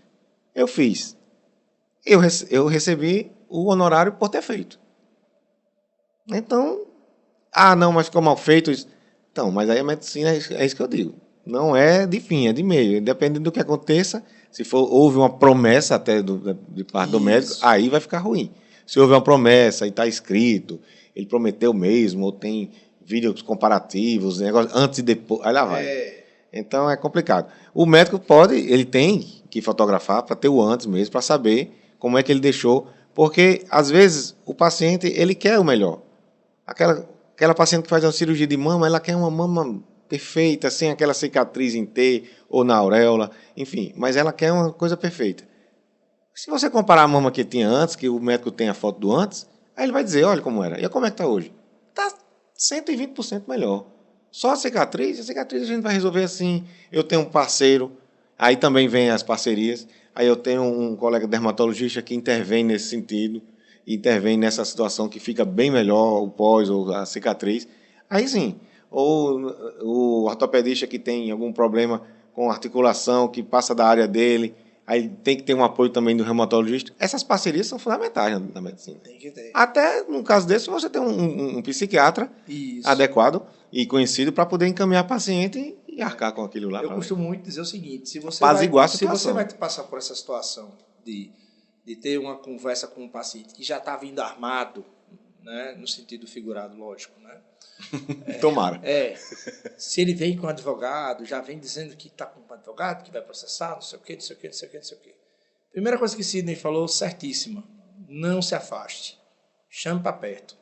Eu fiz. Eu recebi o honorário por ter feito. Então, não, mas ficou mal feito. Então, mas aí a medicina é isso que eu digo. Não é de fim, é de meio. Dependendo do que aconteça, se houve uma promessa até de parte do médico, aí vai ficar ruim. Se houve uma promessa e está escrito, ele prometeu mesmo, ou tem vídeos comparativos, negócio, antes e depois, aí lá vai. Então é complicado. O médico ele tem que fotografar para ter o antes mesmo, para saber como é que ele deixou, porque às vezes o paciente ele quer o melhor. Aquela paciente que faz uma cirurgia de mama, ela quer uma mama perfeita, sem aquela cicatriz em T ou na auréola, enfim, mas ela quer uma coisa perfeita. Se você comparar a mama que tinha antes, que o médico tem a foto do antes, aí ele vai dizer, olha como era, e como é que está hoje? Está 120% melhor. Só a cicatriz a gente vai resolver assim. Eu tenho um parceiro, aí também vem as parcerias, aí eu tenho um colega dermatologista que intervém nesse sentido, intervém nessa situação que fica bem melhor o pós ou a cicatriz. Aí sim, ou o ortopedista que tem algum problema com articulação, que passa da área dele, aí tem que ter um apoio também do reumatologista. Essas parcerias são fundamentais na medicina. Tem que ter. Até, no caso desse, você tem um psiquiatra adequado e conhecido para poder encaminhar paciente e arcar com aquilo lá. Eu costumo muito dizer o seguinte, se você vai passar por essa situação de ter uma conversa com um paciente que já está vindo armado, né, no sentido figurado, lógico, né? Tomara. Se ele vem com um advogado, já vem dizendo que está com um advogado, que vai processar, não sei o quê. Primeira coisa que Sidney falou, certíssima, não se afaste, chame para perto.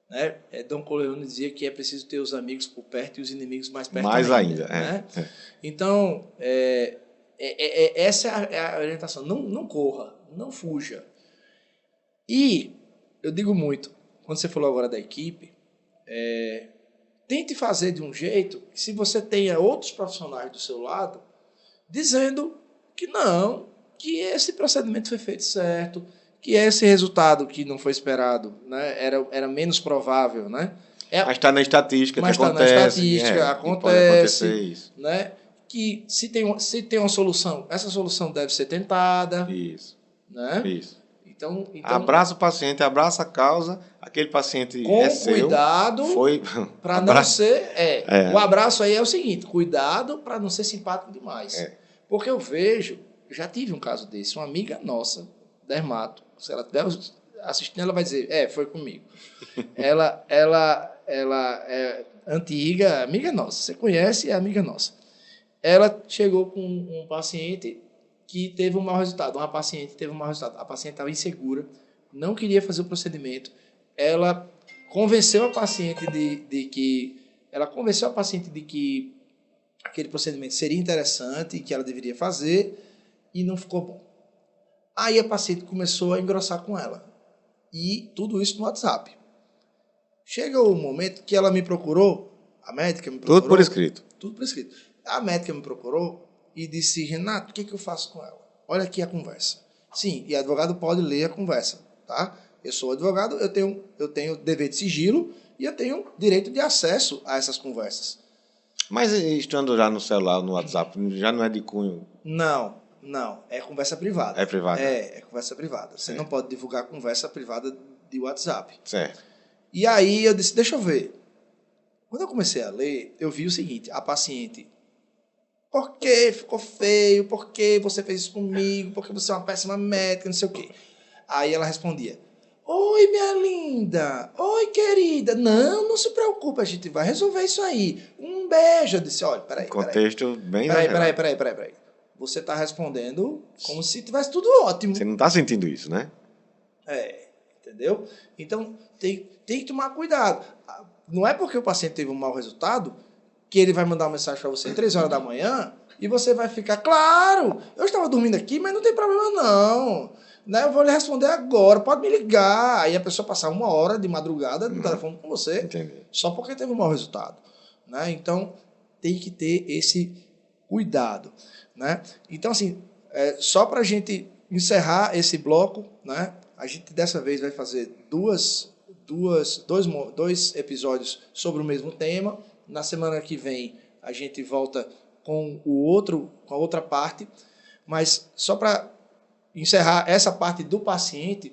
Né? Dom Corleone dizia que é preciso ter os amigos por perto e os inimigos mais perto ainda. Né? Então, essa é a orientação. Não corra, não fuja. E eu digo muito, quando você falou agora da equipe, tente fazer de um jeito que, se você tenha outros profissionais do seu lado, dizendo que não, que esse procedimento foi feito certo, que esse resultado que não foi esperado, né, era menos provável, né? Mas está na estatística, mas que acontece. Mas está na estatística, acontece. Pode acontecer isso. Né? Que se tem uma solução, essa solução deve ser tentada. Isso. Né? Isso. Então, abraça o paciente, abraça a causa, aquele paciente com cuidado, para não ser... O abraço aí é o seguinte, cuidado para não ser simpático demais. Porque eu já tive um caso desse, uma amiga nossa, dermato, se ela estiver assistindo, ela vai dizer, foi comigo. ela é antiga, amiga nossa, você conhece, é amiga nossa. Ela chegou com um paciente que teve um mau resultado, uma paciente teve um mau resultado, a paciente estava insegura, não queria fazer o procedimento, ela convenceu a paciente de que aquele procedimento seria interessante e que ela deveria fazer, e não ficou bom. Aí a paciente começou a engrossar com ela. E tudo isso no WhatsApp. Chega o momento que ela me procurou, a médica me procurou. Tudo por escrito. Tudo por escrito. A médica me procurou e disse, Renato, o que eu faço com ela? Olha aqui a conversa. Sim, e advogado pode ler a conversa, tá? Eu sou advogado, eu tenho dever de sigilo e eu tenho direito de acesso a essas conversas. Mas estando já no celular, no WhatsApp, já não é de cunho? Não, é conversa privada. É privada? É conversa privada. Você não pode divulgar conversa privada de WhatsApp. Certo. E aí eu disse, deixa eu ver. Quando eu comecei a ler, eu vi o seguinte, a paciente, por que ficou feio? Por que você fez isso comigo? Por que você é uma péssima médica? Não sei o quê. Aí ela respondia, Oi, minha linda. Oi, querida. Não se preocupe, a gente vai resolver isso aí. Um beijo. Eu disse, olha, peraí. Contexto bem exagerado. Peraí. Você está respondendo como se tivesse tudo ótimo. Você não está sentindo isso, né? Entendeu? Então, tem que tomar cuidado. Não é porque o paciente teve um mau resultado que ele vai mandar uma mensagem para você 3 horas da manhã e você vai ficar, claro, eu estava dormindo aqui, mas não tem problema não. Né? Eu vou lhe responder agora, pode me ligar. Aí a pessoa passar 1 hora de madrugada no telefone com você, Entendi. Só porque teve um mau resultado. Né? Então, tem que ter esse cuidado. Né? Então, assim, só para a gente encerrar esse bloco, né? A gente dessa vez vai fazer dois episódios sobre o mesmo tema. Na semana que vem a gente volta com a outra parte. Mas só para encerrar essa parte do paciente,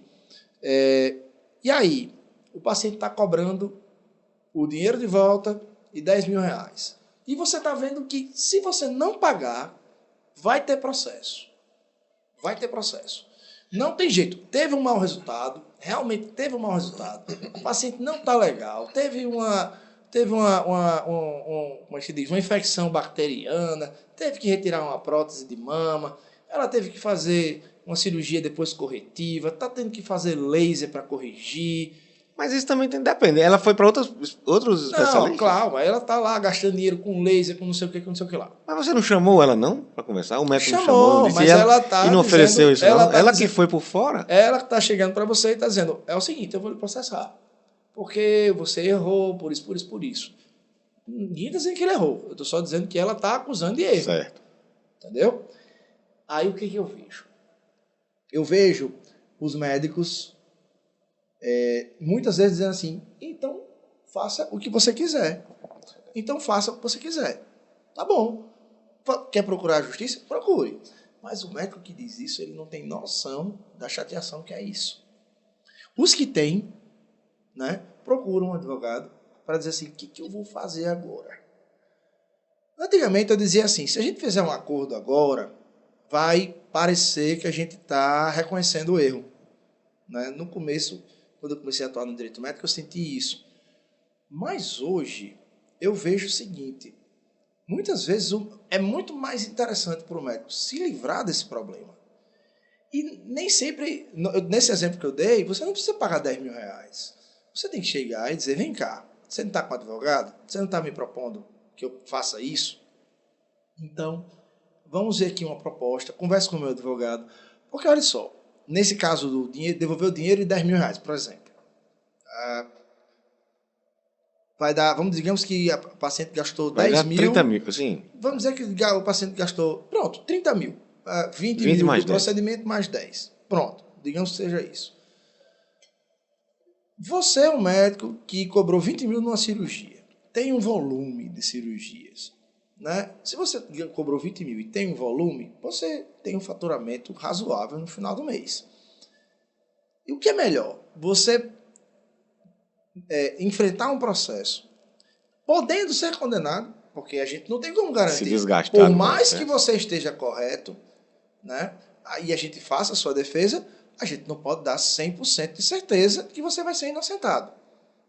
e aí? O paciente está cobrando o dinheiro de volta e 10 mil reais. E você está vendo que se você não pagar, vai ter processo. Não tem jeito. Teve um mau resultado, realmente teve um mau resultado. O paciente não está legal, teve uma infecção bacteriana, teve que retirar uma prótese de mama, ela teve que fazer uma cirurgia depois corretiva, está tendo que fazer laser para corrigir. Mas isso também depende. Ela foi para outros especialistas? Não, claro, ela está lá gastando dinheiro com laser, com não sei o que lá. Mas você não chamou ela, não, para conversar? O médico chamou, não chamou? Mas ela tá e não ofereceu isso, não? Ela dizendo, que foi por fora? Ela que está chegando para você e está dizendo, é o seguinte, eu vou lhe processar. Porque você errou, por isso. Ninguém está dizendo que ele errou. Eu estou só dizendo que ela está acusando de erro. Certo. Entendeu? Aí o que eu vejo? Eu vejo os médicos muitas vezes dizendo assim, então faça o que você quiser. Tá bom. Quer procurar a justiça? Procure. Mas o médico que diz isso, ele não tem noção da chateação que é isso. Os que têm, né, procuram um advogado para dizer assim, o que eu vou fazer agora? Antigamente eu dizia assim, se a gente fizer um acordo agora, vai parecer que a gente está reconhecendo o erro. Né? No começo, quando eu comecei a atuar no direito médico, eu senti isso. Mas hoje, eu vejo o seguinte, muitas vezes é muito mais interessante para o médico se livrar desse problema. E nem sempre, nesse exemplo que eu dei, você não precisa pagar 10 mil reais. Você tem que chegar e dizer, vem cá, você não está com advogado? Você não está me propondo que eu faça isso? Então, vamos ver aqui uma proposta, converse com o meu advogado. Porque, olha só, nesse caso do dinheiro, devolver o dinheiro e 10 mil reais, por exemplo. Vai dar, digamos que a paciente gastou 10 mil. 30 mil, sim. Vamos dizer que o paciente gastou, pronto, 30 mil. 20 mil do procedimento mais 10. Pronto, digamos que seja isso. Você é um médico que cobrou 20 mil numa cirurgia. Tem um volume de cirurgias. Né? Se você cobrou 20 mil e tem um volume, você tem um faturamento razoável no final do mês. E o que é melhor? Você enfrentar um processo, podendo ser condenado, porque a gente não tem como garantir. Se desgastar. Por mais que você esteja correto, né? Aí a gente faça a sua defesa, a gente não pode dar 100% de certeza que você vai ser inocentado.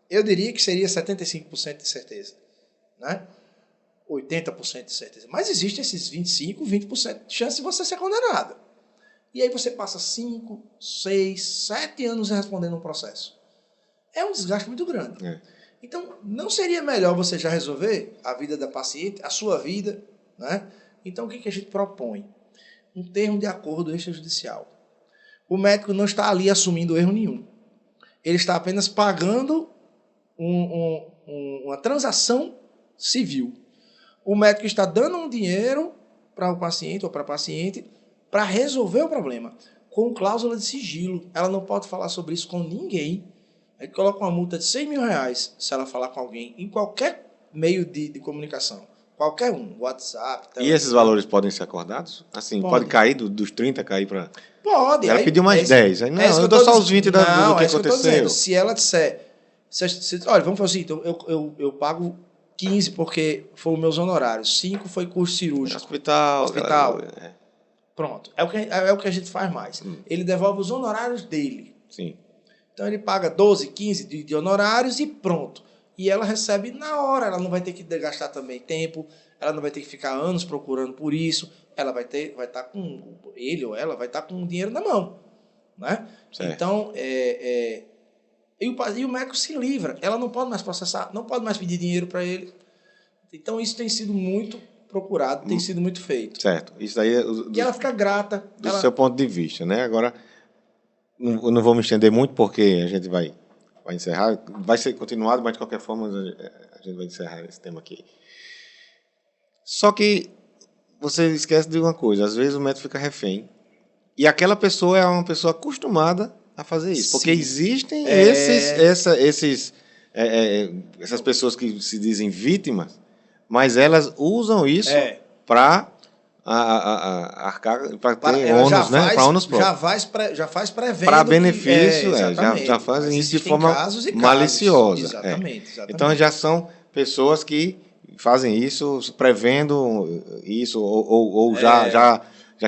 Eu diria que seria 75% de certeza. Né? 80% de certeza. Mas existem esses 25%, 20% de chance de você ser condenado. E aí você passa 5, 6, 7 anos respondendo um processo. É um desgaste muito grande. Então, não seria melhor você já resolver a vida da paciente, a sua vida? Né? Então, o que a gente propõe? Um termo de acordo extrajudicial. O médico não está ali assumindo erro nenhum. Ele está apenas pagando uma transação civil. O médico está dando um dinheiro para o paciente ou para a paciente para resolver o problema, com cláusula de sigilo. Ela não pode falar sobre isso com ninguém. Ele coloca uma multa de 100 mil reais se ela falar com alguém em qualquer meio de comunicação. Qualquer um, WhatsApp. E esses valores podem ser acordados? Assim, pode cair dos 30, cair para... Pode. Ela pediu mais 10. Aí, não, eu dou só os 20 do que aconteceu. Se ela disser... olha, vamos fazer assim, então eu pago 15 porque foram meus honorários. 5 foi curso cirúrgico. Hospital. Pronto. É o que a gente faz mais. Ele devolve os honorários dele. Sim. Então ele paga 12, 15 de honorários e pronto. E ela recebe na hora, ela não vai ter que gastar também tempo, ela não vai ter que ficar anos procurando por isso, ela vai estar com, ele ou ela vai estar com o dinheiro na mão. Né? Então, e o médico se livra, ela não pode mais processar, não pode mais pedir dinheiro para ele. Então isso tem sido muito procurado, tem sido muito feito. Certo. Isso aí e ela fica grata. Do seu ponto de vista, né? Agora, não vou me estender muito porque a gente vai encerrar. Vai ser continuado, mas de qualquer forma a gente vai encerrar esse tema aqui. Só que você esquece de uma coisa. Às vezes o médico fica refém. E aquela pessoa é uma pessoa acostumada a fazer isso. Porque existem essas pessoas que se dizem vítimas, mas elas usam isso para arcar, para ter ônus, né? Para ônus próprio. Já faz prevendo. Para benefício, já fazem isso de forma maliciosa. Exatamente. Então já são pessoas que fazem isso prevendo isso, ou já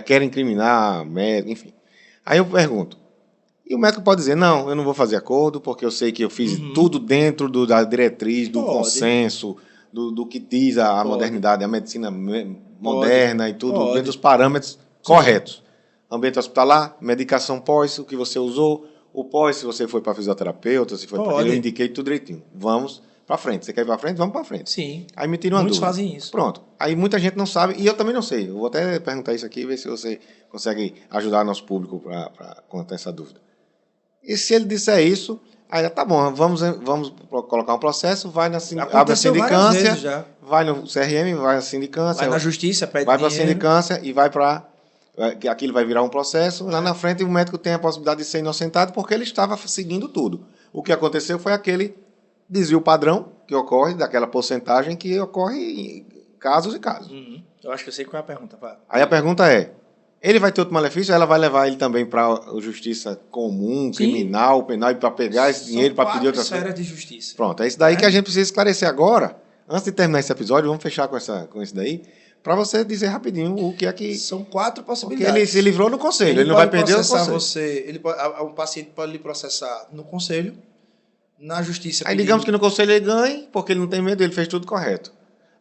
querem incriminar médico, enfim. Aí eu pergunto, e o médico pode dizer, não, eu não vou fazer acordo, porque eu sei que eu fiz tudo dentro da diretriz, do consenso, do que diz a modernidade, a medicina moderna e tudo, dentro dos parâmetros corretos. Ambiente hospitalar, medicação pós, o que você usou, o pós, se você foi para fisioterapeuta, se foi para... Eu indiquei tudo direitinho. Vamos para frente. Você quer ir para frente? Vamos para frente. Sim. Aí me tira uma dúvida. Muitos fazem isso. Pronto. Aí muita gente não sabe, e eu também não sei. Eu vou até perguntar isso aqui, ver se você consegue ajudar nosso público para contar essa dúvida. E se ele disser isso, aí tá bom, vamos colocar um processo, vai abre a sindicância, vai no CRM, vai na sindicância, vai na justiça, pede vai para a sindicância e vai para... Aquilo vai virar um processo, lá na frente o médico tem a possibilidade de ser inocentado porque ele estava seguindo tudo. O que aconteceu foi aquele desvio padrão que ocorre, daquela porcentagem que ocorre em casos e casos. Eu acho que eu sei qual é a pergunta. Aí a pergunta é, ele vai ter outro malefício, ela vai levar ele também para a justiça comum, criminal, penal, para pegar esse dinheiro, para pedir outra coisa? De justiça. Pronto, é isso daí que a gente precisa esclarecer agora. Antes de terminar esse episódio, vamos fechar com isso daí, para você dizer rapidinho o que é que... São 4 possibilidades. Porque ele se livrou no conselho, ele não vai perder o conselho. Um paciente pode lhe processar no conselho, na justiça... Aí digamos que no conselho ele ganhe, porque ele não tem medo, ele fez tudo correto.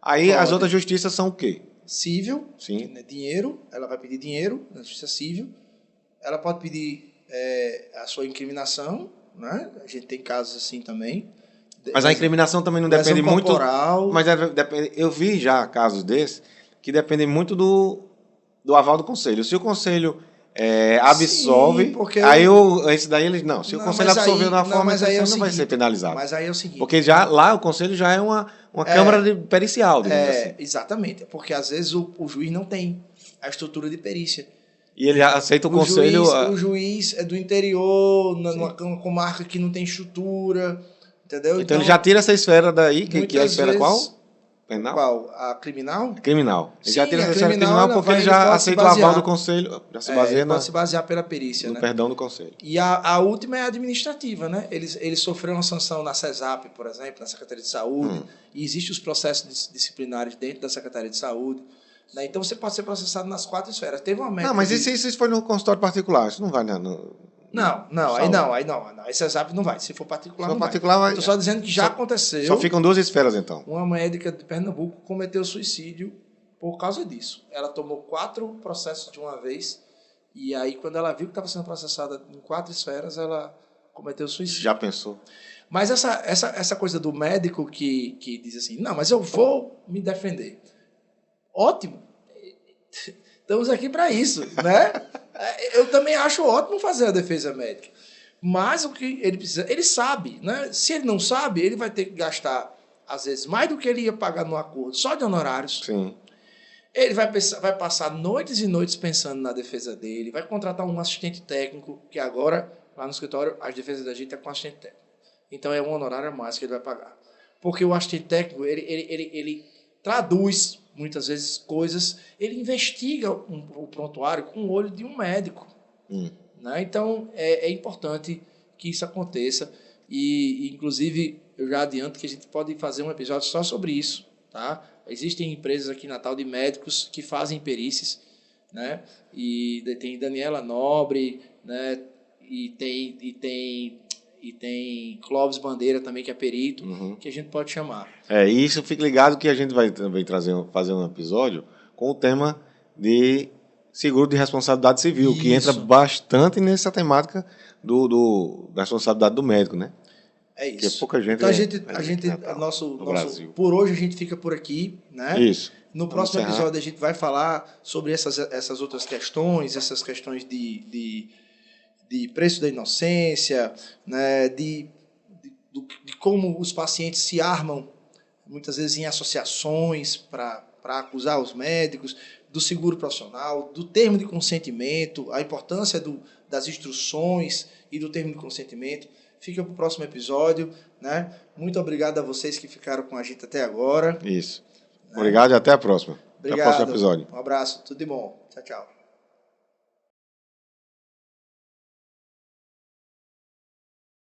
Aí as outras justiças são o quê? Civil, sim. Dinheiro, ela vai pedir dinheiro na justiça civil, ela pode pedir a sua incriminação, né? A gente tem casos assim também. Mas a incriminação também não depende muito... corporal. Mas eu vi já casos desses que dependem muito do aval do conselho. Se o conselho absolve, sim, porque aí esse daí eles não. Se o conselho absolveu na forma, você não vai ser penalizado. Mas aí é o seguinte. Porque já lá o conselho já é uma câmara de pericial, digamos assim. Exatamente, porque às vezes o juiz não tem a estrutura de perícia. E ele aceita o conselho. O juiz é do interior, numa comarca que não tem estrutura, entendeu? Então ele já tira essa esfera daí, que é a esfera qual? Penal? Qual? A criminal? Criminal. Ele já tira essa esfera criminal porque ele já aceita o aval do conselho. Já se baseia pode se basear pela perícia, no perdão do conselho. E a última é a administrativa, né? Eles sofreram uma sanção na CESAP, por exemplo, na Secretaria de Saúde, e existem os processos disciplinares dentro da Secretaria de Saúde. Né? Então você pode ser processado nas 4 esferas. Teve uma médica. Não, mas isso foi no consultório particular, isso não vai aí não. Aí CESAP não vai. Se for particular, não vai. Estou só dizendo que já aconteceu. Só ficam 2 esferas, então. Uma médica de Pernambuco cometeu suicídio por causa disso. Ela tomou 4 processos de uma vez, e aí, quando ela viu que estava sendo processada em 4 esferas, ela cometeu suicídio. Já pensou? Mas essa coisa do médico que diz assim, não, mas eu vou me defender. Ótimo. Estamos aqui para isso, né? Eu também acho ótimo fazer a defesa médica. Mas o que ele precisa... Ele sabe, né? Se ele não sabe, ele vai ter que gastar, às vezes, mais do que ele ia pagar no acordo, só de honorários. Sim. Ele vai passar noites e noites pensando na defesa dele, vai contratar um assistente técnico, que agora, lá no escritório, as defesas da gente é com assistente técnico. Então, é um honorário a mais que ele vai pagar. Porque o assistente técnico, ele traduz, muitas vezes, coisas, ele investiga o prontuário com o olho de um médico. Né? Então, é importante que isso aconteça e, inclusive, eu já adianto que a gente pode fazer um episódio só sobre isso. Tá? Existem empresas aqui em Natal de médicos que fazem perícias, né? E tem Daniela Nobre, né? E tem e tem Clóvis Bandeira também, que é perito, que a gente pode chamar. E isso, fique ligado que a gente vai também fazer um episódio com o tema de seguro de responsabilidade civil, que entra bastante nessa temática da responsabilidade do médico, né? É isso. Porque pouca gente por hoje a gente fica por aqui, né? Isso. No próximo episódio a gente vai falar sobre essas outras questões, essas questões de preço da inocência, né? de como os pacientes se armam, muitas vezes em associações para acusar os médicos, do seguro profissional, do termo de consentimento, a importância das instruções e do termo de consentimento. Fica para o próximo episódio, né? Muito obrigado a vocês que ficaram com a gente até agora. Isso. Obrigado e até a próxima. Obrigado. Até o próximo episódio. Um abraço, tudo de bom. Tchau, tchau.